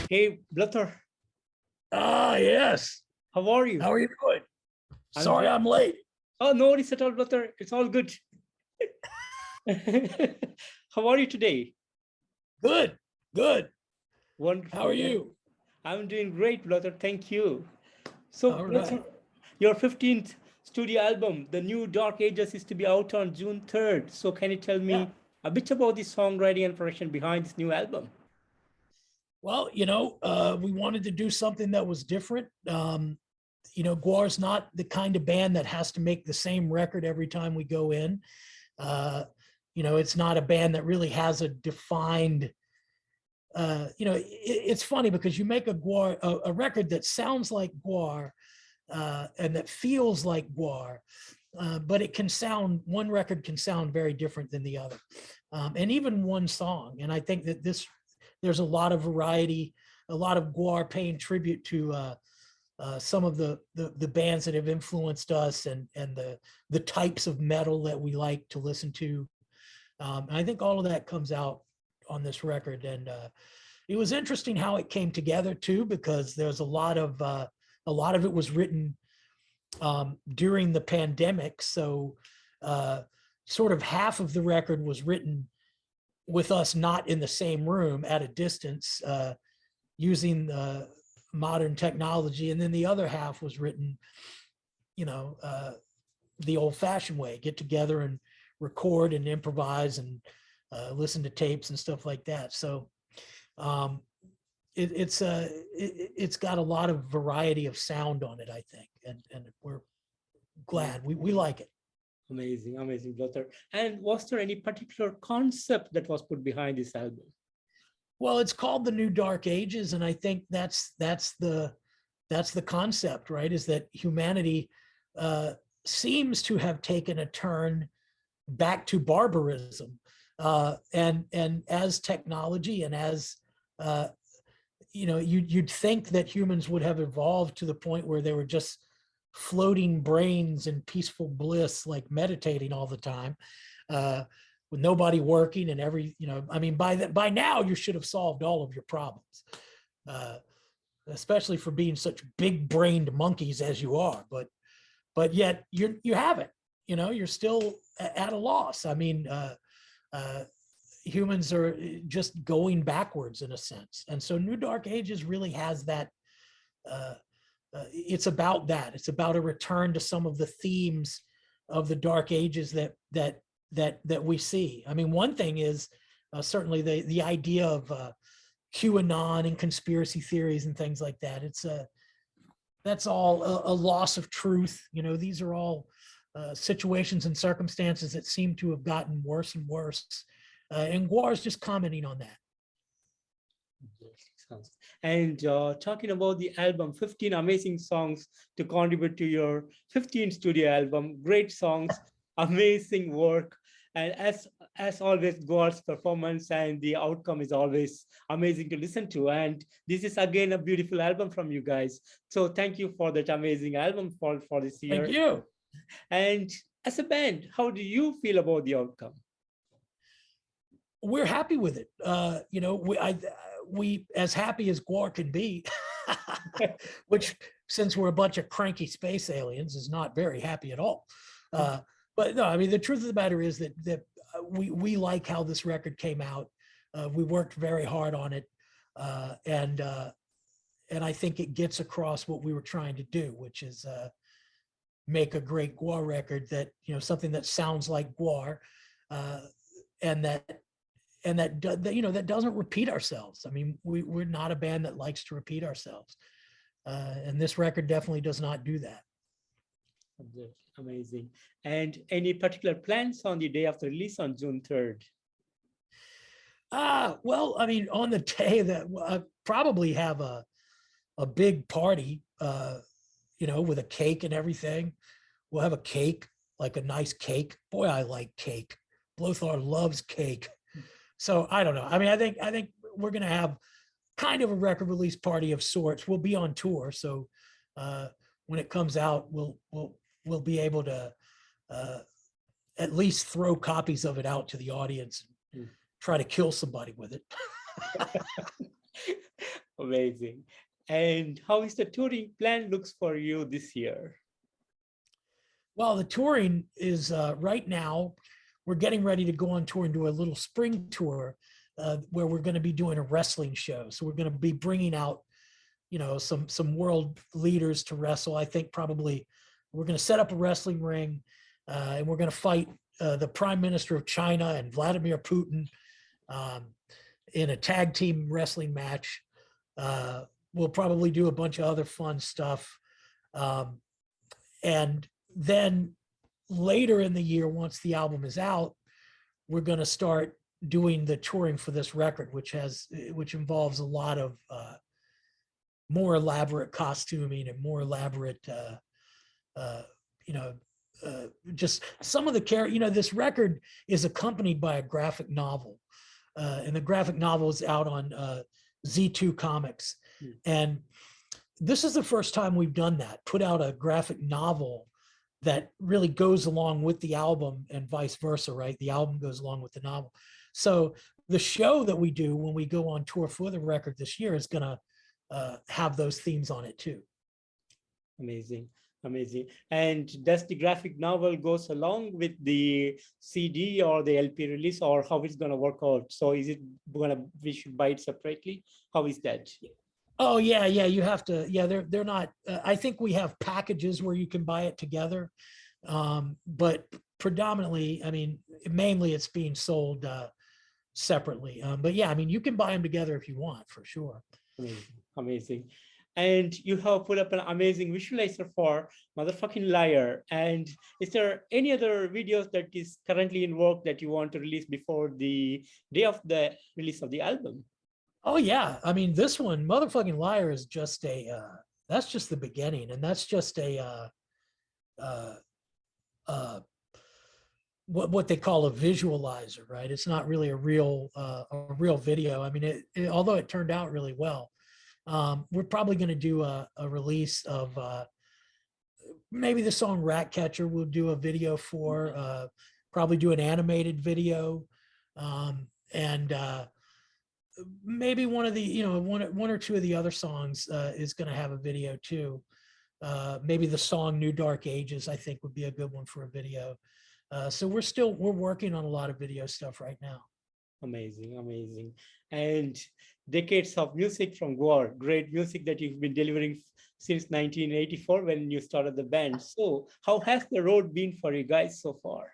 Hey, Blothar, Ah, yes. how are you? How are you doing? I'm Sorry good. I'm late. Oh, no worries at all, Blothar. It's all good. How are you today? Good, good. How Wonderful. are you? I'm doing great, Blothar. Thank you. So, All right. Blothar, your 15th studio album, The New Dark Ages, is to be out on June 3rd. So, can you tell Yeah. me a bit about the songwriting and production behind this new album? Well, we wanted to do something that was different. GWAR's not the kind of band that has to make the same record every time we go in. It's not a band that really has a defined it's funny because you make a GWAR, a record that sounds like GWAR and that feels like GWAR, but one record can sound very different than the other, and even one song. And I think that there's a lot of variety, a lot of GWAR paying tribute to some of the bands that have influenced us and the types of metal that we like to listen to. And I think all of that comes out on this record. And it was interesting how it came together too, because there's a lot of it was written during the pandemic. So sort of half of the record was written with us not in the same room, at a distance, using modern technology. And then the other half was written, the old fashioned way, get together and record and improvise and listen to tapes and stuff like that. So it's got a lot of variety of sound on it, I think, and we're glad we like it. Amazing, amazing, Blothar. And was there any particular concept that was put behind this album? Well, it's called The New Dark Ages, and I think that's the concept, right? Is that humanity seems to have taken a turn back to barbarism, and as technology and as you'd think that humans would have evolved to the point where they were just floating brains in peaceful bliss, like meditating all the time, with nobody working and by now you should have solved all of your problems, especially for being such big brained monkeys as you are, but yet you haven't. You're still at a loss. Humans are just going backwards in a sense. And so New Dark Ages really has that. It's about that. It's about a return to some of the themes of the Dark Ages that we see. I mean, one thing is certainly the idea of QAnon and conspiracy theories and things like that. That's all a loss of truth. These are all situations and circumstances that seem to have gotten worse and worse. And GWAR is just commenting on that. And talking about the album, 15 amazing songs to contribute to your 15th studio album. Great songs, amazing work. And as always, GWAR's performance and the outcome is always amazing to listen to. And this is again a beautiful album from you guys. So thank you for that amazing album for this year. Thank you. And as a band, how do you feel about the outcome? We're happy with it. We as happy as GWAR can be, which, since we're a bunch of cranky space aliens, is not very happy at all. But no, I mean, the truth of the matter is that we like how this record came out. We worked very hard on it, and I think it gets across what we were trying to do, which is make a great GWAR record, that something that sounds like GWAR, and that doesn't repeat ourselves. I mean, we're not a band that likes to repeat ourselves, and this record definitely does not do that. Amazing. And any particular plans on the day of the release on June 3rd? Well, I mean, on the day that I probably have a big party, with a cake and everything. We'll have a cake, like a nice cake. Boy, I like cake. Blothar loves cake. So I don't know. I mean, I think we're going to have kind of a record release party of sorts. We'll be on tour. So when it comes out, we'll be able to at least throw copies of it out to the audience and try to kill somebody with it. Amazing. And how is the touring plan looks for you this year? Well, the touring is right now, we're getting ready to go on tour and do a little spring tour where we're going to be doing a wrestling show. So we're going to be bringing out, some world leaders to wrestle. I think probably we're going to set up a wrestling ring and we're going to fight the Prime Minister of China and Vladimir Putin um, in a tag team wrestling match. We'll probably do a bunch of other fun stuff. And then later in the year, once the album is out, we're going to start doing the touring for this record, which involves a lot of more elaborate costuming and more elaborate, just some of the character. This record is accompanied by a graphic novel, and the graphic novel is out on Z2 Comics, and this is the first time we've done that. Put out a graphic novel that really goes along with the album and vice versa, right? The album goes along with the novel. So the show that we do when we go on tour for the record this year is going to have those themes on it too. Amazing. Amazing. And does the graphic novel goes along with the CD or the LP release, or how it's going to work out? So is it going to, we should buy it separately? How is that? Oh yeah, you have to. Yeah, they're not. I think we have packages where you can buy it together, but predominantly, mainly it's being sold separately. But yeah, you can buy them together if you want, for sure. Amazing, amazing. And you have put up an amazing visualizer for Motherfucking Liar. And is there any other videos that is currently in work that you want to release before the day of the release of the album? Oh yeah, this one, Motherfucking Liar, is just that's just the beginning, and that's just what they call a visualizer, right? It's not really a real video. Although it turned out really well. We're probably going to do a release of maybe the song Ratcatcher. We'll do a video for, probably do an animated video, and maybe one of the, one or two of the other songs is going to have a video too. Maybe the song New Dark Ages, I think, would be a good one for a video. So we're working on a lot of video stuff right now. Amazing, amazing. And decades of music from GWAR, great music that you've been delivering since 1984 when you started the band. So how has the road been for you guys so far?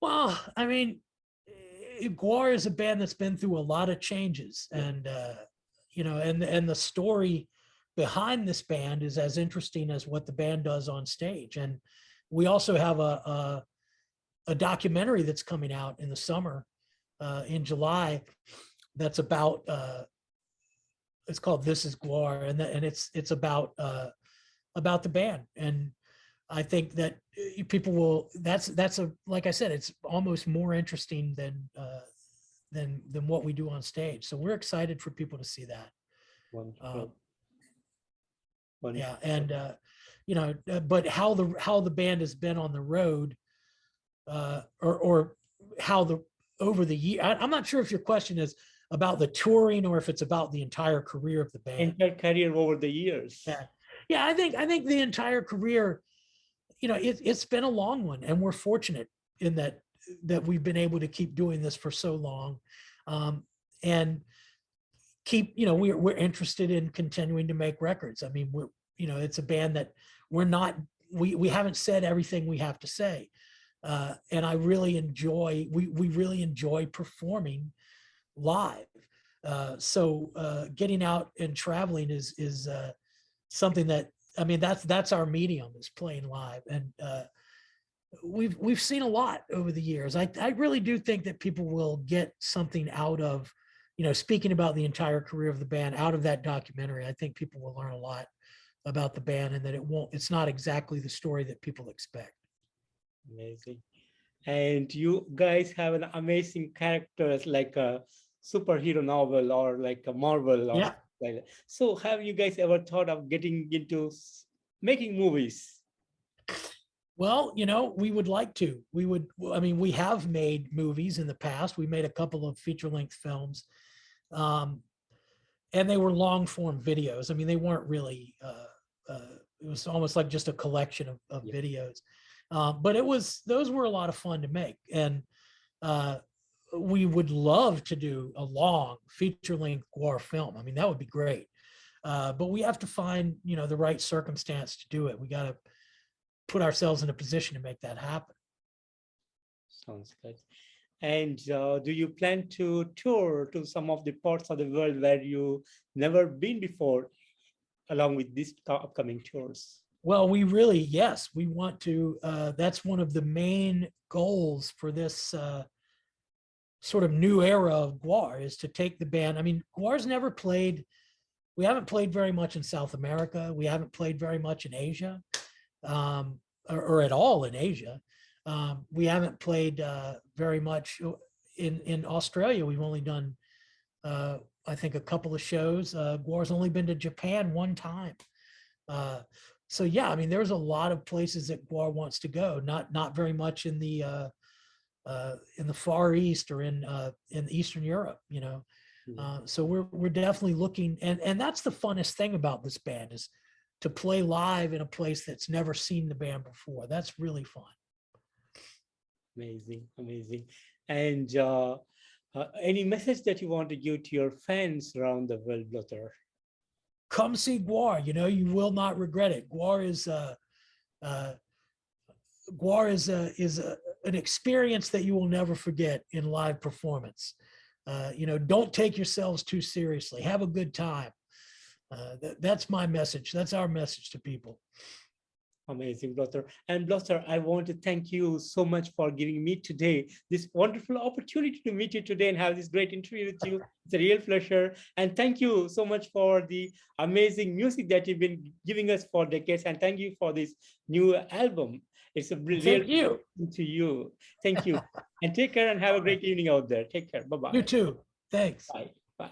Well, GWAR is a band that's been through a lot of changes, and and the story behind this band is as interesting as what the band does on stage. And we also have a documentary that's coming out in the summer, in July, that's about it's called This Is GWAR, and it's about the band. And I think that people will, that's like I said, it's almost more interesting than what we do on stage. So we're excited for people to see that. Wonderful. Yeah, and but how the band has been on the road, or how over the year, I'm not sure if your question is about the touring or if it's about the entire career of the band. Entire career over the years. Yeah, I think the entire career, it's been a long one, and we're fortunate in that we've been able to keep doing this for so long, and keep, we're interested in continuing to make records. We're, it's a band that we haven't said everything we have to say, and I really enjoy, we really enjoy performing live. So getting out and traveling is something that, that's our medium, is playing live. And we've seen a lot over the years. I really do think that people will get something out of, speaking about the entire career of the band, out of that documentary. I think people will learn a lot about the band, and that it's not exactly the story that people expect. Amazing. And you guys have an amazing characters, like a superhero novel or like a Marvel, or like that. So have you guys ever thought of getting into making movies? Well, we would like to. We have made movies in the past. We made a couple of feature-length films. and they were long form videos. I mean, they weren't really, it was almost like just a collection of Yeah. videos. But those were a lot of fun to make. And we would love to do a long feature length GWAR film. I mean, that would be great. But we have to find, the right circumstance to do it. We got to put ourselves in a position to make that happen. Sounds good. And do you plan to tour to some of the parts of the world where you never been before, along with these upcoming tours? Well, yes, we want to. That's one of the main goals for this sort of new era of GWAR, is to take the band. I mean, GWAR's never played. We haven't played very much in South America. We haven't played very much in Asia, or at all in Asia. We haven't played very much in Australia. We've only done, I think, a couple of shows. GWAR's only been to Japan one time. So yeah, I mean, there's a lot of places that GWAR wants to go. Not very much in the Far East or in Eastern Europe. So we're definitely looking, and that's the funnest thing about this band, is to play live in a place that's never seen the band before. That's really fun. Amazing, amazing. And any message that you want to give to your fans around the world, Blothar? Come see GWAR. You will not regret it. GWAR is an experience that you will never forget in live performance. Don't take yourselves too seriously. Have a good time. That's my message. That's our message to people. Amazing, Blothar. And Blothar, I want to thank you so much for giving me today this wonderful opportunity to meet you today and have this great interview with you. It's a real pleasure. And thank you so much for the amazing music that you've been giving us for decades. And thank you for this new album. It's a real Thank you. to you. Thank you. And take care and have a great evening out there. Take care. Bye-bye. You too. Thanks. Bye. Bye.